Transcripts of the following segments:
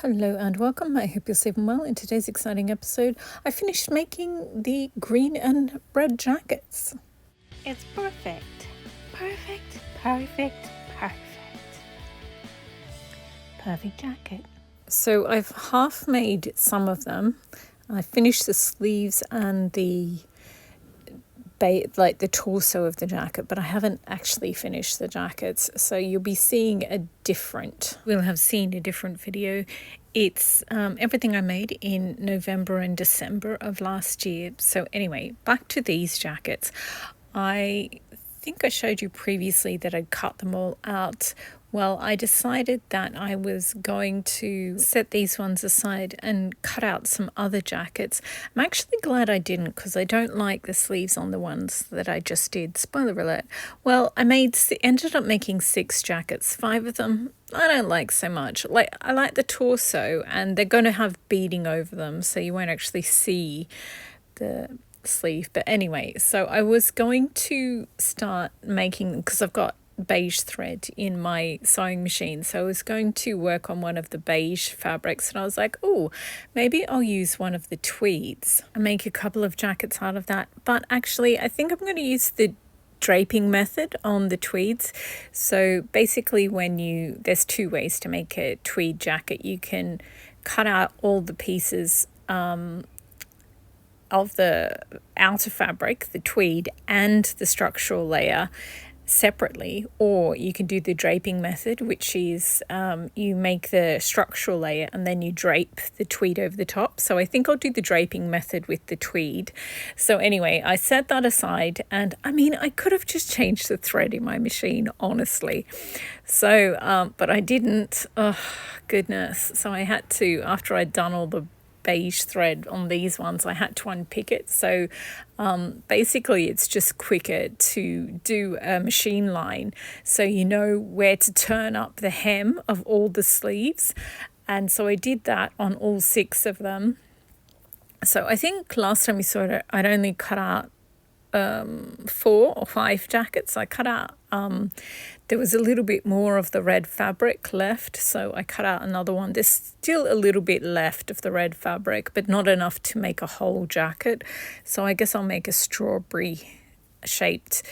Hello and welcome. I hope you're safe and well. In today's exciting episode, I finished making the green and red jackets. It's perfect. Perfect, perfect, perfect. Perfect jacket. So I've half made some of them. I finished the sleeves and the torso of the jacket, but I haven't actually finished the jackets. So you'll be seeing we'll have seen a different video. It's everything I made in November and December of last year. So anyway, back to these jackets. I think I showed you previously that I'd cut them all out. Well, I decided that I was going to set these ones aside and cut out some other jackets. I'm actually glad I didn't because I don't like the sleeves on the ones that I just did. Spoiler alert. Well, I ended up making 6 jackets. 5 of them I don't like so much. I like the torso, and they're going to have beading over them, so you won't actually see the sleeve. But anyway, so I was going to start making, because I've got beige thread in my sewing machine, so I was going to work on one of the beige fabrics, and I was like, oh, maybe I'll use one of the tweeds and make a couple of jackets out of that. But actually I think I'm going to use the draping method on the tweeds. So basically there's 2 ways to make a tweed jacket. You can cut out all the pieces of the outer fabric, the tweed, and the structural layer separately, or you can do the draping method, which is you make the structural layer and then you drape the tweed over the top. So I think I'll do the draping method with the tweed. So anyway, I set that aside, and I could have just changed the thread in my machine, honestly. So but I didn't. Oh goodness. So I had to, after I'd done all the beige thread on these ones, I had to unpick it. So basically it's just quicker to do a machine line, so you know where to turn up the hem of all the sleeves. And so I did that on all 6 of them. So I think last time we saw it, I'd only cut out 4 or 5 jackets. I cut out there was a little bit more of the red fabric left, so I cut out another one. There's still a little bit left of the red fabric, but not enough to make a whole jacket. So I guess I'll make a strawberry shaped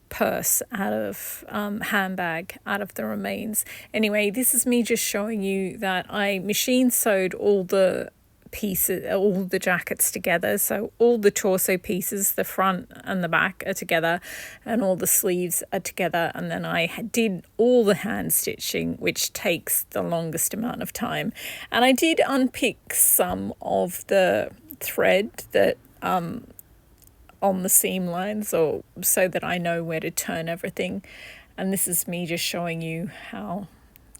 purse out of handbag out of the remains. Anyway, this is me just showing you that I machine sewed all the pieces, all the jackets together. So all the torso pieces, the front and the back, are together, and all the sleeves are together. And then I did all the hand stitching, which takes the longest amount of time. And I did unpick some of the thread that on the seam lines, or so that I know where to turn everything. And this is me just showing you how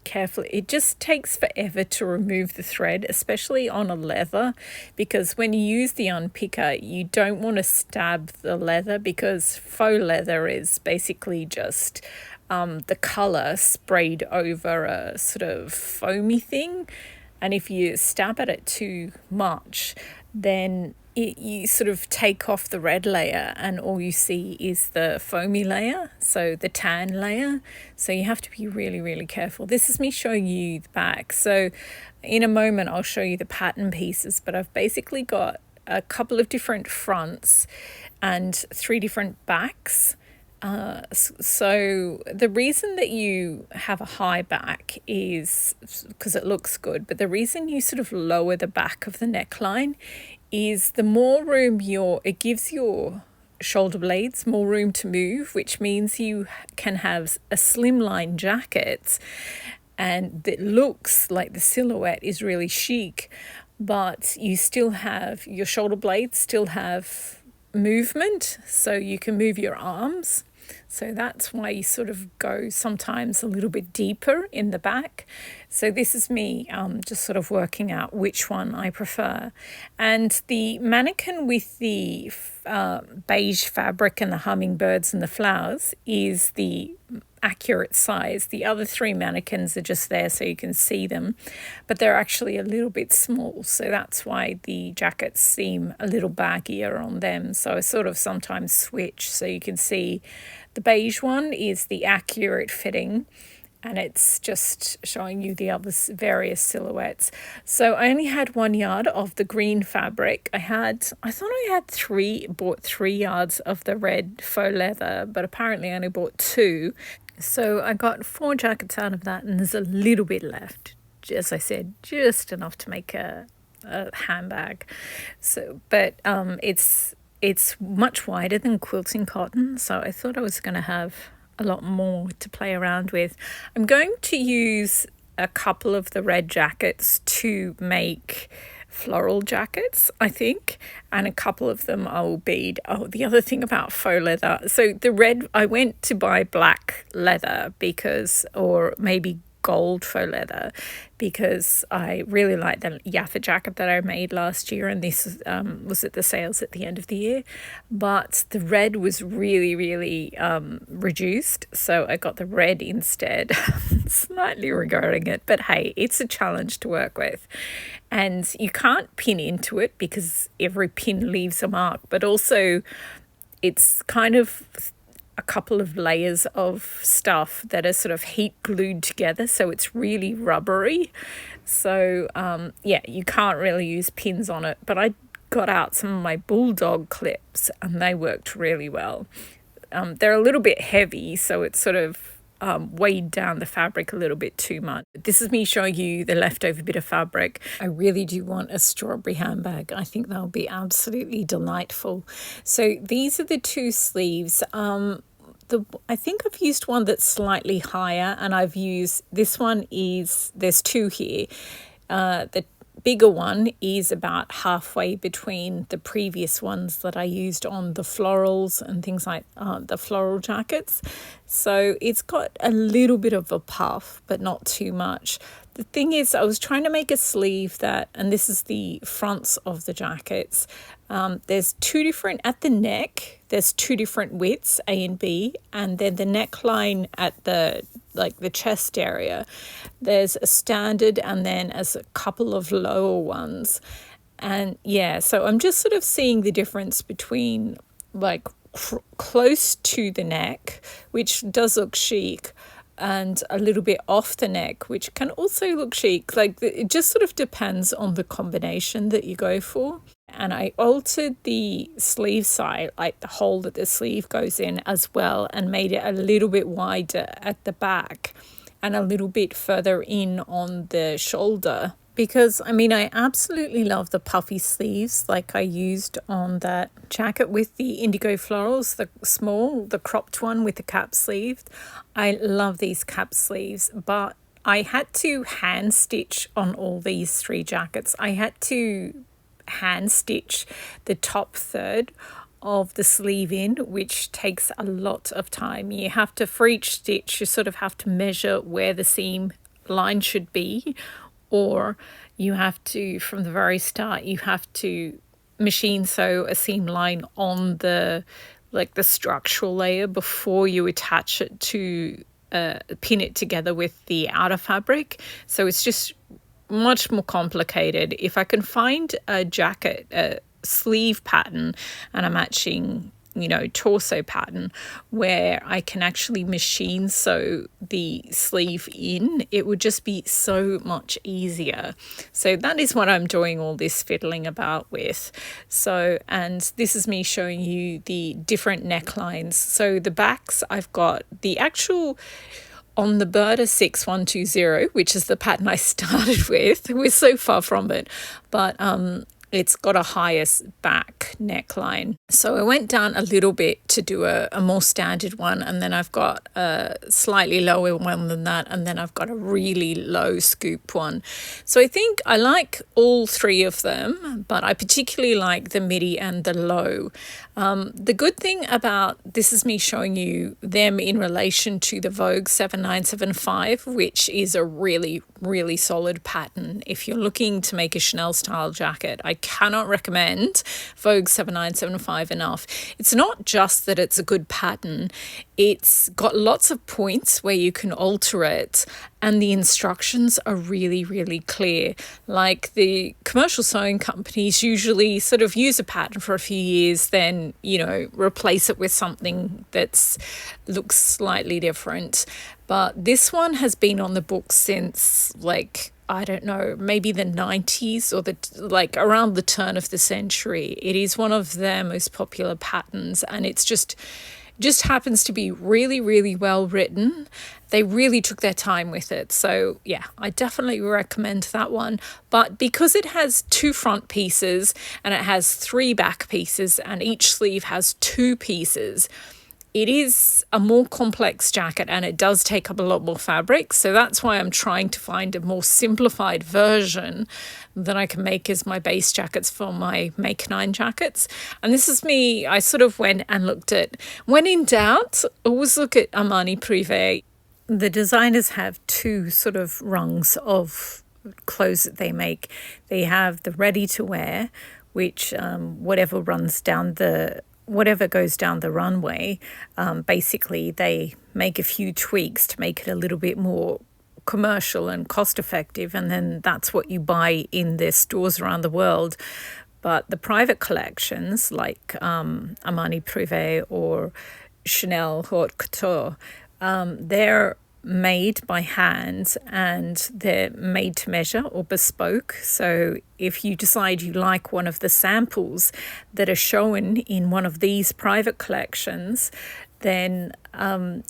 carefully. It just takes forever to remove the thread, especially on a leather, because when you use the unpicker, you don't want to stab the leather, because faux leather is basically just the colour sprayed over a sort of foamy thing. And if you stab at it too much, then you sort of take off the red layer and all you see is the foamy layer, so the tan layer. So you have to be really, really careful. This is me showing you the back. So in a moment I'll show you the pattern pieces, but I've basically got a couple of different fronts and 3 different backs. So the reason that you have a high back is because it looks good, but the reason you sort of lower the back of the neckline is the more room it gives your shoulder blades more room to move, which means you can have a slimline jacket and it looks like the silhouette is really chic, but you still have your shoulder blades still have movement, so you can move your arms. So that's why you sort of go sometimes a little bit deeper in the back. So this is me just sort of working out which one I prefer. And the mannequin with the beige fabric and the hummingbirds and the flowers is the accurate size. The other 3 mannequins are just there so you can see them, but they're actually a little bit small, so that's why the jackets seem a little baggier on them. So I sort of sometimes switch, so you can see the beige one is the accurate fitting and it's just showing you the other various silhouettes. So I only had 1 yard of the green fabric. I thought I had bought 3 yards of the red faux leather, but apparently I only bought 2. So I got 4 jackets out of that, and there's a little bit left. As I said, just enough to make a handbag. So, but it's much wider than quilting cotton, so I thought I was going to have a lot more to play around with. I'm going to use a couple of the red jackets to make floral jackets, I think, and a couple of them I will bead. Oh, the other thing about faux leather, so the red, I went to buy black leather or maybe gold faux leather, because I really like the Yaffa jacket that I made last year, and this was at the sales at the end of the year, but the red was really, really reduced, so I got the red instead. Slightly regretting it, but hey, it's a challenge to work with, and you can't pin into it because every pin leaves a mark, but also it's kind of a couple of layers of stuff that are sort of heat glued together, so it's really rubbery. So yeah, you can't really use pins on it, but I got out some of my bulldog clips and they worked really well. They're a little bit heavy, so it's sort of weighed down the fabric a little bit too much. This is me showing you the leftover bit of fabric. I really do want a strawberry handbag. I think they'll be absolutely delightful. So these are the 2 sleeves. I think I've used one that's slightly higher, and I've used this one. There's 2 here. The bigger one is about halfway between the previous ones that I used on the florals and things like the floral jackets. So it's got a little bit of a puff, but not too much. The thing is, I was trying to make a sleeve and this is the fronts of the jackets. There's 2 different, at the neck, there's 2 different widths, A and B, and then the neckline at the chest area, there's a standard and then as a couple of lower ones. And yeah, so I'm just sort of seeing the difference between close to the neck, which does look chic, and a little bit off the neck, which can also look chic. It just sort of depends on the combination that you go for. And I altered the sleeve side, like the hole that the sleeve goes in as well, and made it a little bit wider at the back and a little bit further in on the shoulder. Because, I absolutely love the puffy sleeves like I used on that jacket with the indigo florals, the cropped one with the cap sleeve. I love these cap sleeves, but I had to hand stitch on all these 3 jackets. I had to hand stitch the top third of the sleeve in, which takes a lot of time. You have to, for each stitch, you sort of have to measure where the seam line should be, or you have to, from the very start, you have to machine sew a seam line on the structural layer before you attach it to pin it together with the outer fabric. So it's just much more complicated. If I can find a jacket, a sleeve pattern, and a matching torso pattern where I can actually machine sew the sleeve in, it would just be so much easier. So that is what I'm doing all this fiddling about with. So, and this is me showing you the different necklines. So the backs, I've got the actual, on the Berta 6120, which is the pattern I started with. We're so far from it, but it's got a higher back neckline. So I went down a little bit to do a more standard one, and then I've got a slightly lower one than that, and then I've got a really low scoop one. So I think I like all 3 of them, but I particularly like the midi and the low. The good thing about this is me showing you them in relation to the Vogue 7975, which is a really, really solid pattern. If you're looking to make a Chanel style jacket, I cannot recommend Vogue 7975 enough. It's not just that it's a good pattern, It's got lots of points where you can alter it, and the instructions are really, really clear. Like the commercial sewing companies usually sort of use a pattern for a few years, then, replace it with something that's looks slightly different. But this one has been on the books since, like, I don't know, maybe the 90s or around the turn of the century. It is one of their most popular patterns, and it's just happens to be really, really well written. They really took their time with it. So yeah, I definitely recommend that one. But because it has 2 front pieces and it has 3 back pieces and each sleeve has 2 pieces, it is a more complex jacket and it does take up a lot more fabric. So that's why I'm trying to find a more simplified version that I can make as my base jackets for my neckline jackets. And this is me. I sort of went and looked at, when in doubt, always look at Armani Privé. The designers have 2 sort of rungs of clothes that they make. They have the ready to wear, which whatever goes down the runway, basically they make a few tweaks to make it a little bit more commercial and cost effective, and then that's what you buy in their stores around the world. But the private collections like Armani Privé or Chanel Haute Couture, they're made by hand and they're made to measure or bespoke. So if you decide you like one of the samples that are shown in one of these private collections, then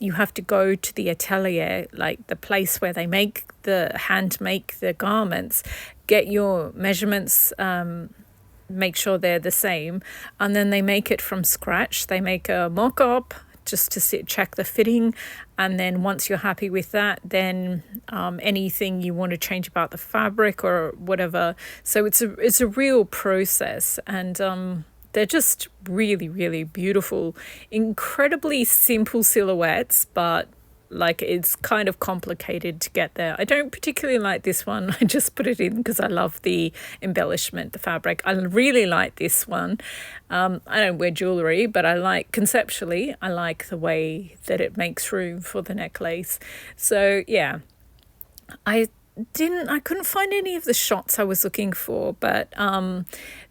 you have to go to the atelier, like the place where they make the garments, get your measurements, make sure they're the same, and then they make it from scratch. They make a mock-up just to check the fitting, and then once you're happy with that, then anything you want to change about the fabric or whatever. So it's a real process, and they're just really, really beautiful, incredibly simple silhouettes, but like it's kind of complicated to get there. I don't particularly like this one. I just put it in because I love the embellishment, the fabric. I really like this one. I don't wear jewellery, but conceptually, I like the way that it makes room for the necklace. So yeah, I couldn't find any of the shots I was looking for, but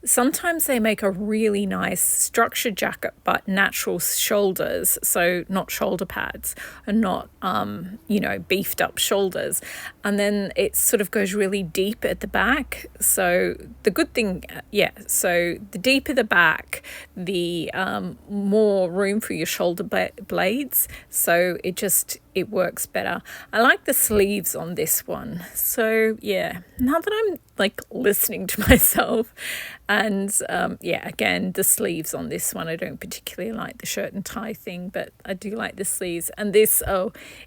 sometimes they make a really nice structured jacket but natural shoulders, so not shoulder pads and not beefed up shoulders, and then it sort of goes really deep at the back. So the good thing, so the deeper the back, the more room for your shoulder blades, so it works better. I like the sleeves on this one. So yeah, now that I'm like listening to myself, and again, the sleeves on this one, I don't particularly like the shirt and tie thing, but I do like the sleeves. And this,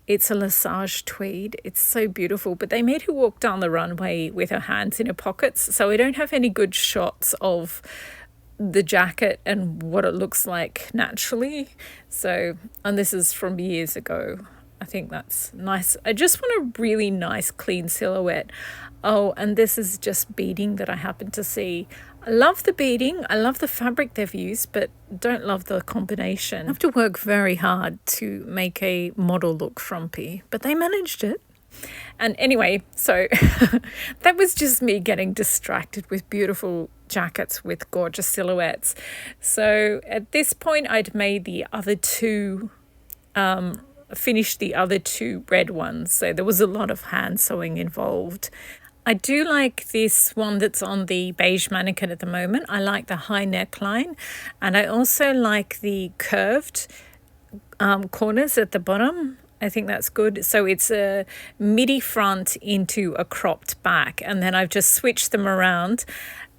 it's a Lesage tweed. It's so beautiful, but they made her walk down the runway with her hands in her pockets, so I don't have any good shots of the jacket and what it looks like naturally. So, and this is from years ago. I think that's nice. I just want a really nice clean silhouette. Oh, and this is just beading that I happen to see. I love the beading. I love the fabric they've used, but don't love the combination. I have to work very hard to make a model look frumpy, but they managed it. And anyway, so that was just me getting distracted with beautiful jackets with gorgeous silhouettes. So at this point, I'd made the other two finished the other 2 red ones, so there was a lot of hand sewing involved. I do like this one that's on the beige mannequin at the moment. I like the high neckline, and I also like the curved corners at the bottom. I think that's good. So it's a midi front into a cropped back, and then I've just switched them around.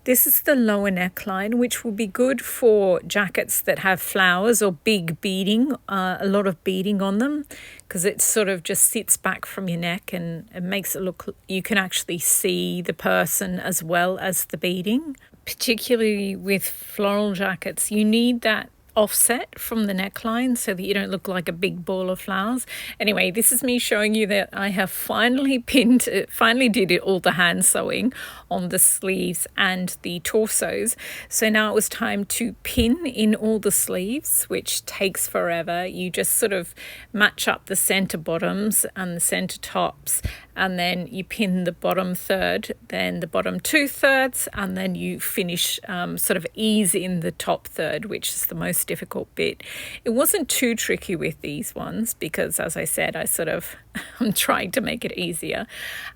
This is the lower neckline, which will be good for jackets that have flowers or big beading, a lot of beading on them, because it sort of just sits back from your neck and it makes it look, you can actually see the person as well as the beading. Particularly with floral jackets, you need that offset from the neckline so that you don't look like a big ball of flowers. Anyway, this is me showing you that I have finally did it, all the hand sewing on the sleeves and the torsos. So now it was time to pin in all the sleeves, which takes forever. You just sort of match up the center bottoms and the center tops, and then you pin the bottom third, then the bottom 2/3, and then you finish sort of ease in the top third, which is the most difficult bit. It wasn't too tricky with these ones because, as I said, I'm trying to make it easier.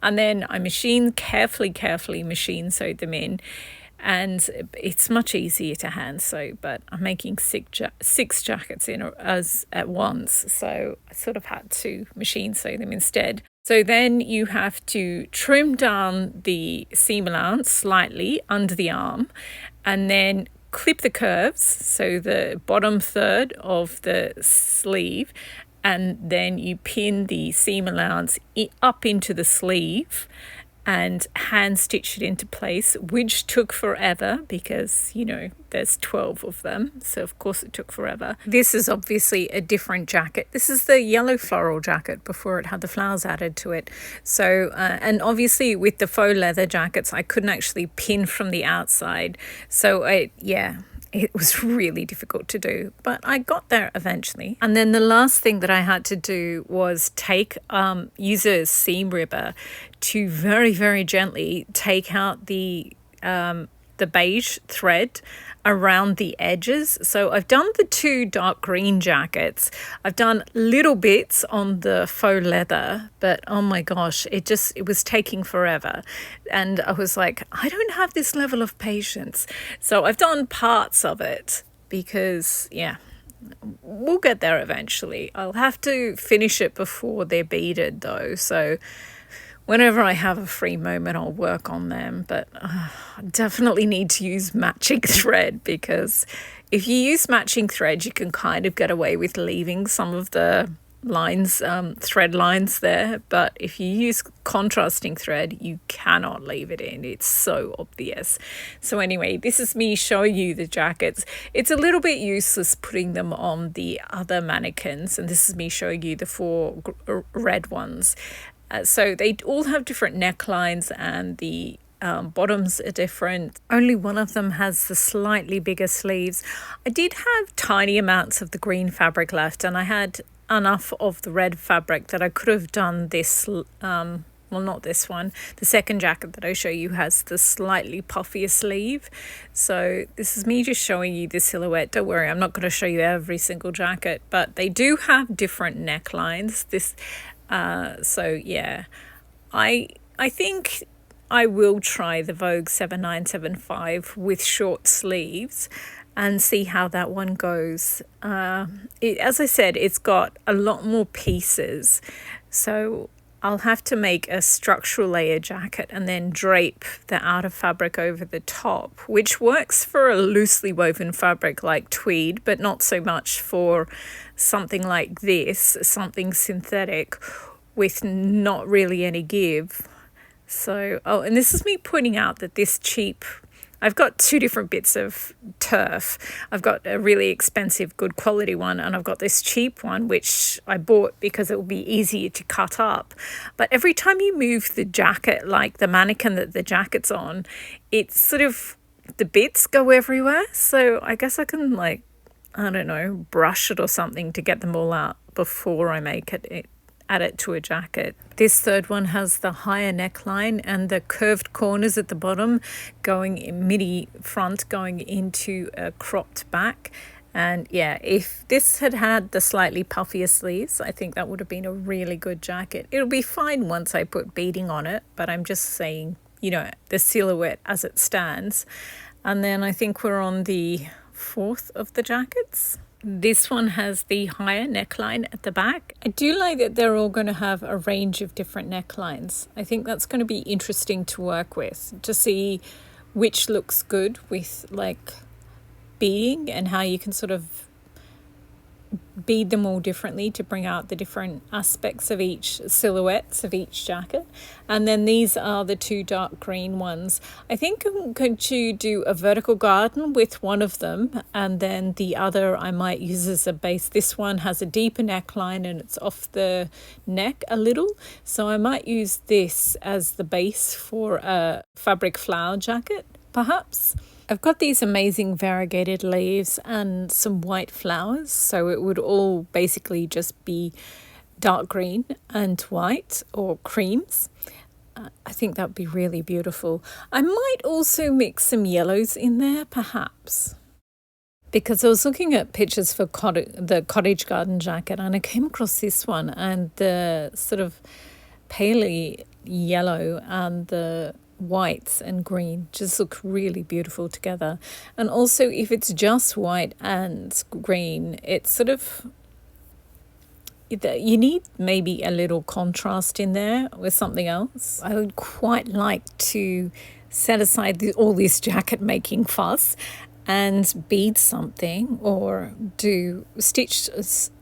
And then I carefully machine sewed them in. And it's much easier to hand sew, but I'm making six jackets at once, so I sort of had to machine sew them instead. So then you have to trim down the seam allowance slightly under the arm, and then clip the curves, so the bottom third of the sleeve, and then you pin the seam allowance up into the sleeve and hand stitch it into place, which took forever because, there's 12 of them. So of course it took forever. This is obviously a different jacket. This is the yellow floral jacket before it had the flowers added to it. So, and obviously with the faux leather jackets, I couldn't actually pin from the outside. So it was really difficult to do, but I got there eventually. And then the last thing that I had to do was use a seam ribber to very, very gently take out the beige thread around the edges. So I've done the 2 dark green jackets. I've done little bits on the faux leather, but oh my gosh, it was taking forever. And I was like, I don't have this level of patience. So I've done parts of it because, we'll get there eventually. I'll have to finish it before they're beaded though. So whenever I have a free moment, I'll work on them. But I definitely need to use matching thread, because if you use matching thread, you can kind of get away with leaving some of the lines, thread lines there. But if you use contrasting thread, you cannot leave it in. It's so obvious. So anyway, this is me showing you the jackets. It's a little bit useless putting them on the other mannequins. And this is me showing you the 4 red ones. So they all have different necklines, and the bottoms are different. Only one of them has the slightly bigger sleeves. I did have tiny amounts of the green fabric left, and I had enough of the red fabric that I could have done this, not this one. The second jacket that I show you has the slightly puffier sleeve. So this is me just showing you the silhouette. Don't worry, I'm not going to show you every single jacket, but they do have different necklines. I think I will try the Vogue 7975 with short sleeves and see how that one goes. As I said, it's got a lot more pieces, so I'll have to make a structural layer jacket and then drape the outer fabric over the top, which works for a loosely woven fabric like tweed, but not so much for something like this, something synthetic with not really any give. So, and this is me pointing out that this cheap, I've got 2 different bits of turf. I've got a really expensive, good quality one, and I've got this cheap one, which I bought because it will be easier to cut up. But every time you move the jacket, like the mannequin that the jacket's on, it's sort of, the bits go everywhere. So I guess I can brush it or something to get them all out before I add it to a jacket. This third one has the higher neckline and the curved corners at the bottom going in midi front, going into a cropped back. And if this had had the slightly puffier sleeves, I think that would have been a really good jacket. It'll be fine once I put beading on it, but I'm just saying, the silhouette as it stands. And then I think we're on the 4th of the jackets. This one has the higher neckline at the back. I do like that they're all going to have a range of different necklines. I think that's going to be interesting to work with, to see which looks good with beading and how you can sort of bead them all differently to bring out the different aspects of each silhouettes of each jacket. And then these are the two dark green ones. I think I'm going to do a vertical garden with one of them, and then the other I might use as a base. This one has a deeper neckline and it's off the neck a little, so I might use this as the base for a fabric flower jacket perhaps. I've got these amazing variegated leaves and some white flowers, so it would all basically just be dark green and white or creams. I think that would be really beautiful. I might also mix some yellows in there perhaps, because I was looking at pictures for the cottage garden jacket and I came across this one, and the sort of paley yellow and the whites and green just look really beautiful together. And also if it's just white and green, it's sort of, you need maybe a little contrast in there with something else. I would quite like to set aside all this jacket making fuss and bead something or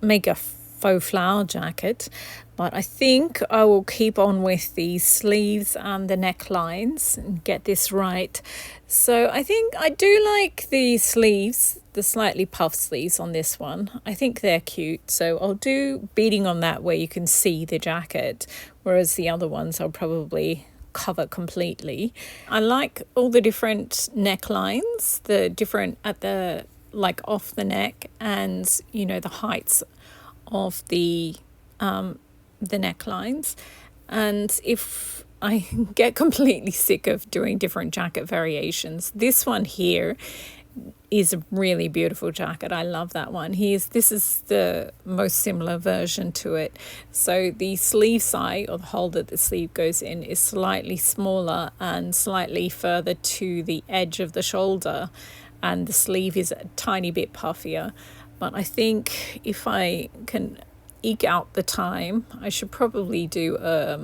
make a faux flower jacket, but I think I will keep on with the sleeves and the necklines and get this right. So I think I do like the sleeves, the slightly puffed sleeves on this one. I think they're cute, so I'll do beading on that where you can see the jacket, whereas the other ones I'll probably cover completely. I like all the different necklines, the different at the off the neck, and the heights of the necklines. And if I get completely sick of doing different jacket variations, this one here is a really beautiful jacket. I love that one. This is the most similar version to it. So the sleeve side, or the hole that the sleeve goes in, is slightly smaller and slightly further to the edge of the shoulder, and the sleeve is a tiny bit puffier. But I think if I can eke out the time, I should probably do a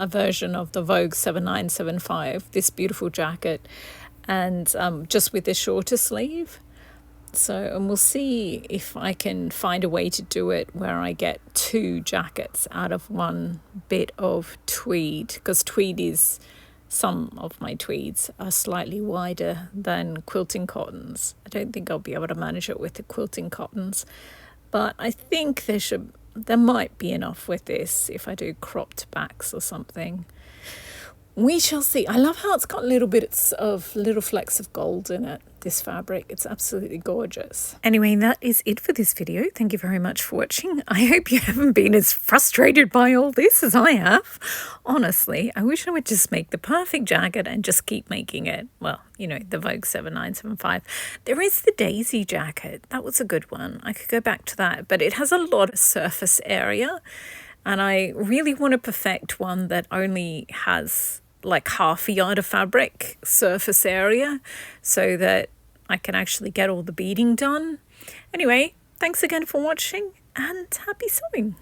version of the Vogue 7975, this beautiful jacket, and just with a shorter sleeve. And we'll see if I can find a way to do it where I get two jackets out of one bit of tweed, because some of my tweeds are slightly wider than quilting cottons. I don't think I'll be able to manage it with the quilting cottons, but I think there might be enough with this if I do cropped backs or something. We shall see. I love how it's got little flecks of gold in it, this fabric. It's absolutely gorgeous. Anyway, that is it for this video. Thank you very much for watching. I hope you haven't been as frustrated by all this as I have. Honestly, I wish I would just make the perfect jacket and just keep making it. Well, the Vogue 7975. There is the daisy jacket. That was a good one. I could go back to that, but it has a lot of surface area, and I really want to perfect one that only has half a yard of fabric surface area so that I can actually get all the beading done. Anyway, thanks again for watching and happy sewing.